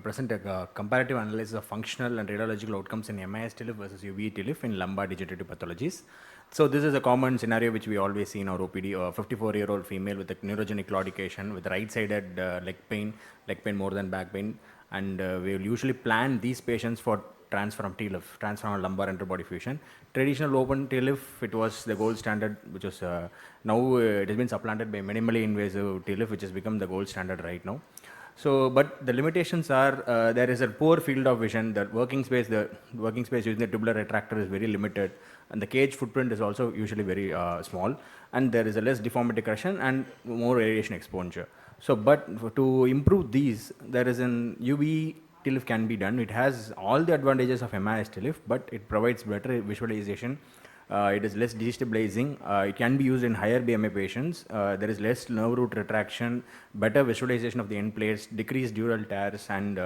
present a comparative analysis of functional and radiological outcomes in MIS TLIF versus UBE TLIF in lumbar degenerative pathologies. So this is a common scenario which we always see in our OPD. A 54-year-old female with a neurogenic claudication with right-sided leg pain more than back pain, and we will usually plan these patients for transfer TLIF, transfer lumbar interbody fusion. Traditional open TLIF, it was the gold standard, which was now it has been supplanted by minimally invasive TLIF, which has become the gold standard right now. So, but the limitations are there is a poor field of vision. The working space using the tubular retractor is very limited, and the cage footprint is also usually very small, and there is a less deformity correction and more radiation exposure. So, but to improve these, there is an UBE TLIF can be done. It has all the advantages of MIS TLIF, but it provides better visualization. It is less destabilizing. It can be used in higher BMI patients. There is less nerve root retraction, better visualization of the end plates, decreased dural tears, and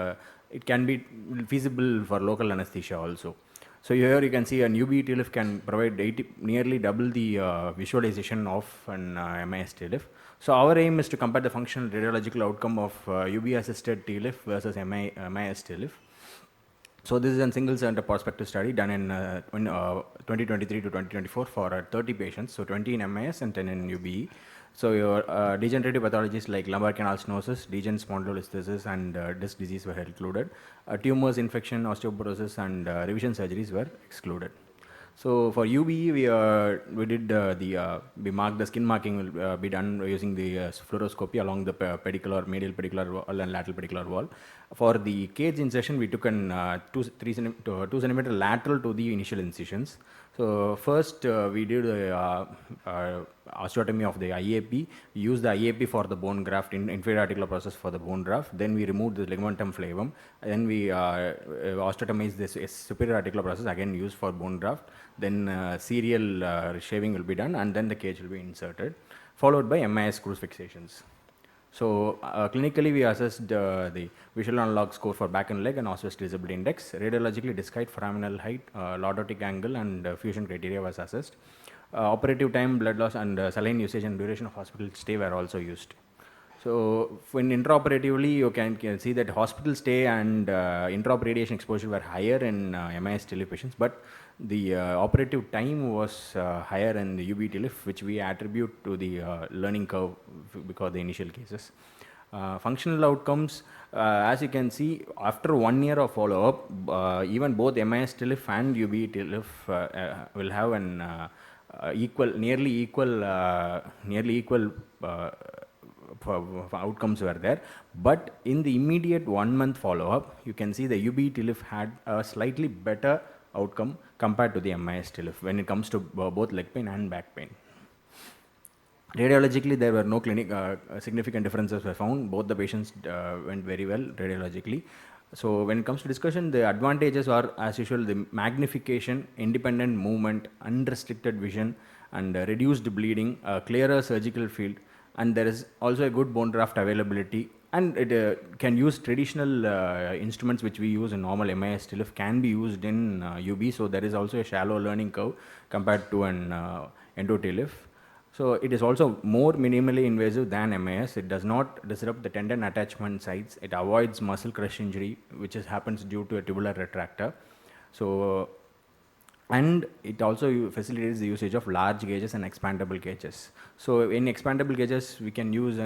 it can be feasible for local anesthesia also. So here you can see an UBE TLIF can provide nearly double the visualization of an MIS TLIF. So our aim is to compare the functional radiological outcome of UBE assisted TLIF versus MIS TLIF. So this is a single center prospective study done in 2023 to 2024 for 30 patients, so 20 in MIS and 10 in UBE. So your degenerative pathologies like lumbar canal stenosis, degen spondylolisthesis, and disc disease were included. Tumors, infection, osteoporosis, and revision surgeries were excluded. So for UBE, we marked the skin marking will be done using the fluoroscopy along the pedicular, medial pedicular wall and lateral pedicular wall. For the cage insertion, we took an 2 centimeter lateral to the initial incisions. So first we did osteotomy of the IAP. We used the IAP for the bone graft, in inferior articular process for the bone graft. Then we removed the ligamentum flavum. Then we osteotomized this superior articular process, again used for bone graft. Then serial shaving will be done, and then the cage will be inserted, followed by MIS screw fixations. So clinically, we assessed the visual analog score for back and leg and osseous disability index. Radiologically, disc height, foraminal height, lordotic angle, and fusion criteria was assessed. Operative time, blood loss, and saline usage and duration of hospital stay were also used. So when intraoperatively, you can see that hospital stay and intraop radiation exposure were higher in MIS TLIF patients, but the operative time was higher in the UBE TLIF, which we attribute to the learning curve because of the initial cases. Functional outcomes, as you can see, after 1 year of follow-up, even both MIS TLIF and UBE TLIF will have an nearly equal outcomes were there, but in the immediate 1 month follow-up, you can see the UBE TLIF had a slightly better outcome compared to the MIS TLIF when it comes to both leg pain and back pain. Radiologically, there were no significant differences were found. Both the patients went very well radiologically. So when it comes to discussion, the advantages are, as usual, the magnification, independent movement, unrestricted vision, and reduced bleeding, clearer surgical field, and there is also a good bone graft availability, and it can use traditional instruments which we use in normal MIS TLIF can be used in UB, so there is also a shallow learning curve compared to an endo TLIF. So it is also more minimally invasive than MIS. It does not disrupt the tendon attachment sites. It avoids muscle crush injury, which happens due to a tubular retractor. So, and it also facilitates the usage of large gauges and expandable gauges. So in expandable gauges, we can use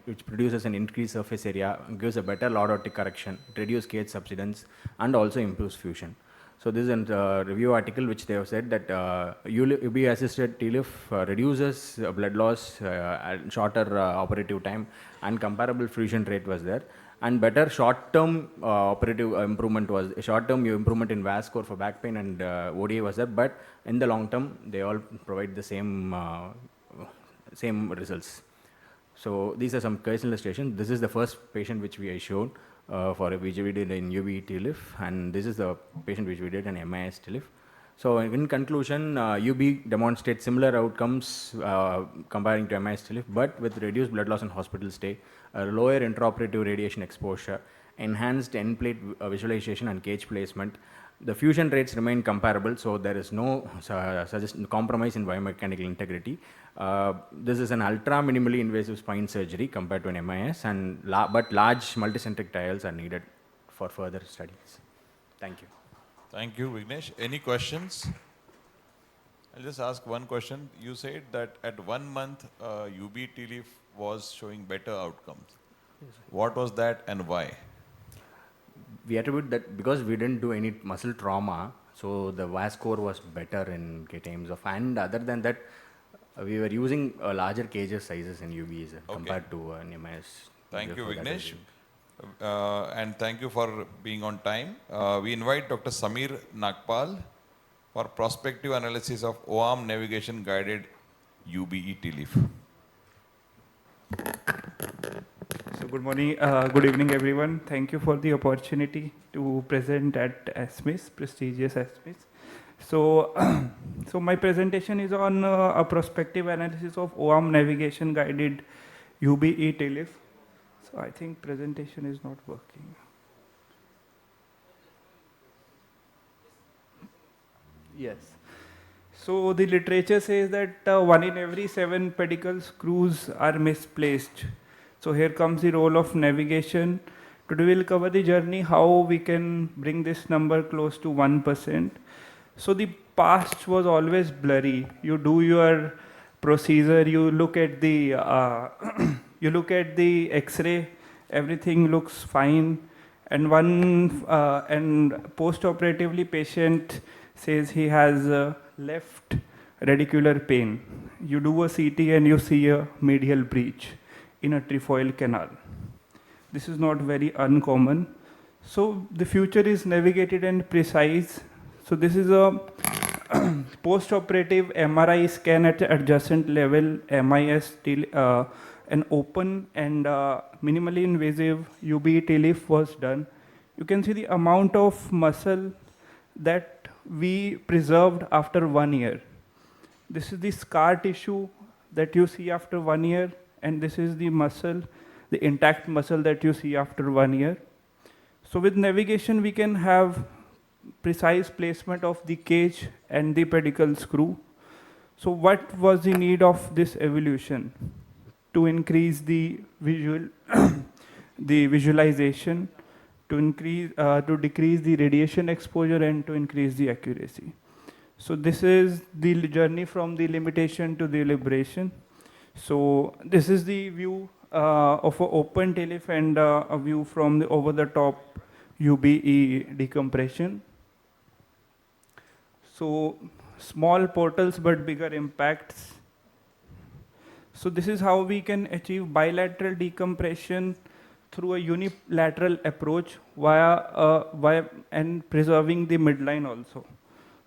which produces an increased surface area, gives a better lordotic correction, reduces cage subsidence, and also improves fusion. So this is a review article which they have said that UB assisted TLIF reduces blood loss, shorter operative time, and comparable fusion rate was there. And better short-term operative improvement was short-term improvement in VAS score for back pain and ODA was there, but in the long term they all provide the same results. So these are some case illustrations. This is the first patient which we showed which we did in UBE TLIF, and this is the patient which we did in MIS TLIF. So in conclusion, UB demonstrates similar outcomes comparing to MIS TLIF, but with reduced blood loss and hospital stay, lower intraoperative radiation exposure, enhanced end plate visualization and cage placement. The fusion rates remain comparable, so there is no compromise in biomechanical integrity. This is an ultra minimally invasive spine surgery compared to an MIS, but large multicentric trials are needed for further studies. Thank you. Thank you, Vignesh. Any questions? I'll just ask one question. You said that at 1 month, UBE TLIF was showing better outcomes. Yes. What was that and why? We attribute that because we didn't do any muscle trauma, so the VAS score was better in terms of, and other than that, we were using larger cages sizes in UBEs compared to an MIS. Thank you, Vignesh. And thank you for being on time. We invite Dr. Samir Nagpal for prospective analysis of OARM navigation guided UBE TLIF. So good morning, good evening everyone. Thank you for the opportunity to present at SMISS, prestigious SMISS. So, so my presentation is on a prospective analysis of OARM navigation guided UBE TLIF. So I think presentation is not working. Yes. So the literature says that 1 in every 7 pedicle screws are misplaced. So here comes the role of navigation. Today we'll cover the journey, how we can bring this number close to 1%. So the past was always blurry. You do your procedure, you look at the you look at the X-ray, everything looks fine, and post-operatively patient says he has left radicular pain. You do a CT and you see a medial breach in a trefoil canal. This is not very uncommon. So the future is navigated and precise. So this is a post-operative MRI scan at adjacent level, MIS, an open and minimally invasive UBE TLIF was done. You can see the amount of muscle that we preserved after 1 year. This is the scar tissue that you see after 1 year, and this is the muscle, the intact muscle that you see after 1 year. So with navigation, we can have precise placement of the cage and the pedicle screw. So what was the need of this evolution? To increase the visualization, to decrease the radiation exposure, and to increase the accuracy. So this is the journey from the limitation to the liberation. So this is the view of an open TLIF and a view from the over the top UBE decompression. So small portals but bigger impacts. So this is how we can achieve bilateral decompression through a unilateral approach via and preserving the midline also.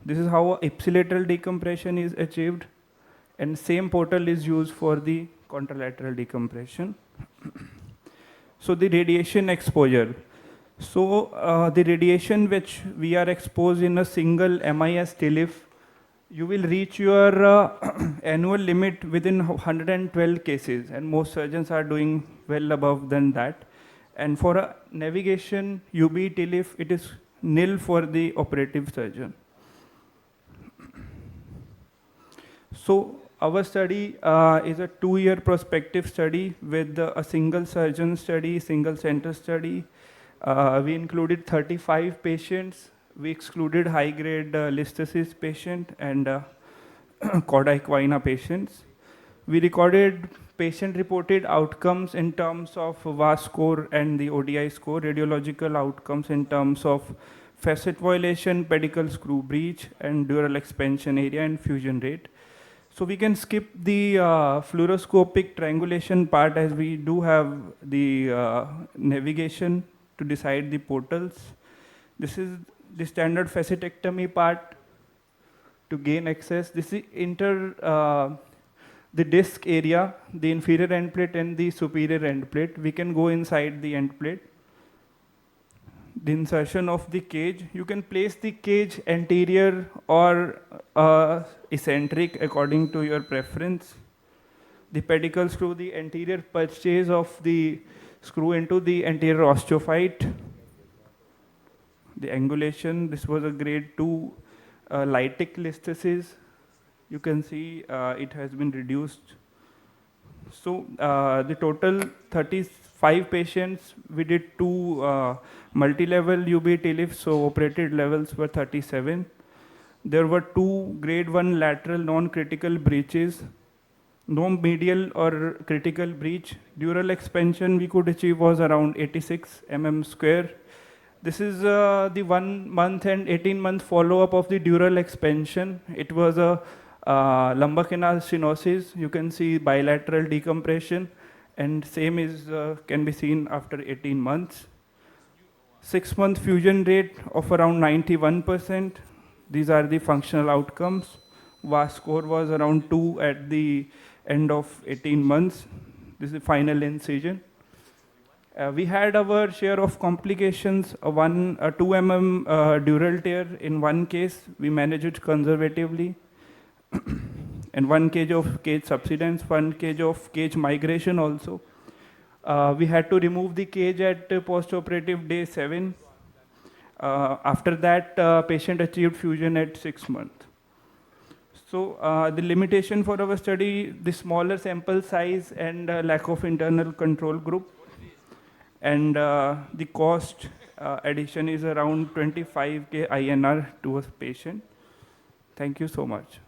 This is how ipsilateral decompression is achieved, and same portal is used for the contralateral decompression. So the radiation exposure. So the radiation which we are exposed in a single MIS TLIF, you will reach your annual limit within 112 cases, and most surgeons are doing well above than that. And for a navigation UBE TLIF, it is nil for the operative surgeon. So our study is a 2-year prospective study with a single surgeon study, single center study. We included 35 patients. We excluded high-grade listhesis patient and cauda equina patients. We recorded patient-reported outcomes in terms of VAS score and the ODI score, radiological outcomes in terms of facet violation, pedicle screw breach, and dural expansion area and fusion rate. So we can skip the fluoroscopic triangulation part, as we do have the navigation to decide the portals. This is the standard facetectomy part to gain access. This is the disc area, the inferior end plate and the superior end plate. We can go inside the end plate. The insertion of the cage. You can place the cage anterior or eccentric according to your preference. The pedicle screw, the anterior purchase of the screw into the anterior osteophyte. The angulation, this was a grade 2 lytic listhesis. You can see it has been reduced. So the total 5 patients, we did 2 multi-level UBE TLIFs, so operated levels were 37. There were 2 grade 1 lateral non-critical breaches, no medial or critical breach. Dural expansion we could achieve was around 86 mm square. This is the 1 month and 18-month follow-up of the dural expansion. It was a lumbar canal stenosis. You can see bilateral decompression, and same is can be seen after 18 months. 6-month fusion rate of around 91%. These are the functional outcomes. VAS score was around 2 at the end of 18 months. This is the final incision. We had our share of complications, a 2 mm dural tear in one case. We managed it conservatively. And 1 kg of cage subsidence, 1 kg of cage migration also. We had to remove the cage at post-operative day 7. After that, patient achieved fusion at 6 months. So the limitation for our study, the smaller sample size and lack of internal control group. And the cost addition is around 25K INR to a patient. Thank you so much.